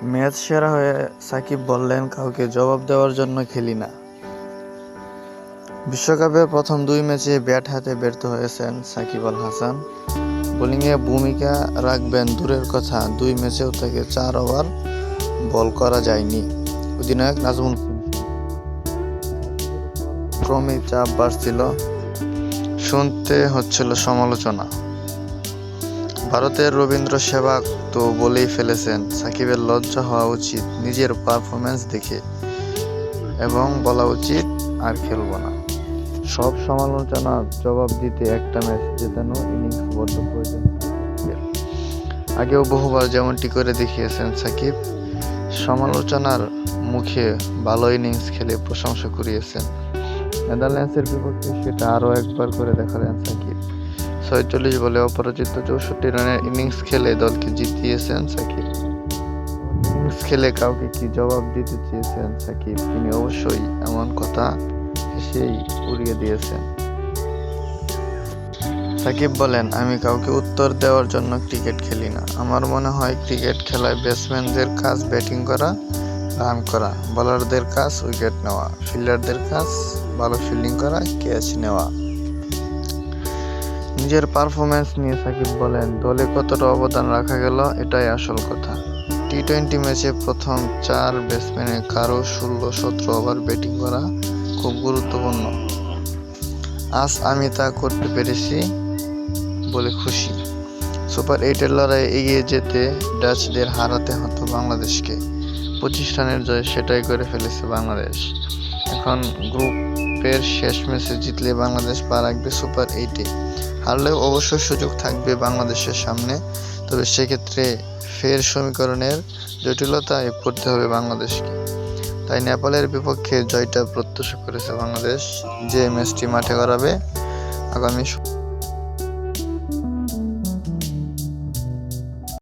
Match সেরা হয়ে সাকিব বললেন, কাউকে জবাব দেওয়ার জন্য খেলি না। বিশ্বকাপের প্রথম 2 ম্যাচে ব্যাট হাতে ব্যর্থ হয়েছেন সাকিব আল হাসান। বোলিংয়ে ভূমিকা রাখবেন দূরের কথা, 2 ম্যাচেও তাকে 4 ওভার বল করা যায়নি। অধিনায়ক নাজমুল ক্রমেই চাপ বাড়ছিল, শুনতে হচ্ছিল সমালোচনা। ভারতের রবীন্দ্র সেহবাগ তো বলেই ফেলেছেন, সাকিবের লজ্জা হওয়া উচিত নিজের পারফরম্যান্স দেখে, এবং বলা উচিত আর খেলব না। সব সমালোচনার জবাব দিতে একটা ম্যাচ জেতানো ইনিংস বড্ড প্রয়োজন সাকিবের। আগেও বহুবার যেমনটি করে দেখিয়েছেন সাকিব। সমালোচনার মুখে ভালো ইনিংস খেলে প্রশংসা কুড়িয়েছেন। নেদারল্যান্ডসের বিপক্ষে সেটা আরও একবার করে দেখালেন সাকিব। 46 বলে অপরাজিত 64 রানের ইনিংস খেলে দলকে জিতিয়েছেন সাকিব। ইনিংস খেলে কাউকে কি জবাব দিতে চেয়েছেন সাকিব? তিনি অবশ্যই এমন কথা হেসেই উড়িয়ে দিয়েছেন। সাকিব বলেন, আমি কাউকে উত্তর দেওয়ার জন্য ক্রিকেট খেলি না। আমার মনে হয় ক্রিকেট খেলায় ব্যাটসম্যানদের কাজ ব্যাটিং করা, রান করা, বোলারদের কাজ উইকেট নেওয়া, ফিল্ডারদের কাজ ভালো ফিল্ডিং করা, ক্যাচ নেওয়া। নিজের পারফরম্যান্স নিয়ে সাকিব বলেন, দলে কতটা অবদান রাখা গেল এটাই আসল কথা। টি-20 ম্যাচে প্রথম 4 ব্যাটসম্যানের কারো 16-17 ওভার ব্যাটিং করা খুব গুরুত্বপূর্ণ। আজ আমি তা করতে পেরেছি বলে খুশি। সুপার 8-এর লড়াইয়ে এগিয়ে যেতে ডাচদের হারাতে হতো বাংলাদেশকে। 25 রানের জয় সেটাই করে ফেলেছে বাংলাদেশ। এখন গ্রুপের শেষ ম্যাচে জিতলে বাংলাদেশ পা রাখবে সুপার 8-এ। হারলেও অবশ্যই সুযোগ থাকবে বাংলাদেশের সামনে, তবে সেক্ষেত্রে ফের সমীকরণের জটিলতায় পড়তে হবে বাংলাদেশকে। তাই নেপালের বিপক্ষে জয়টা প্রত্যাশা করেছে বাংলাদেশ, যে ম্যাচটি মাঠে গড়াবে আগামী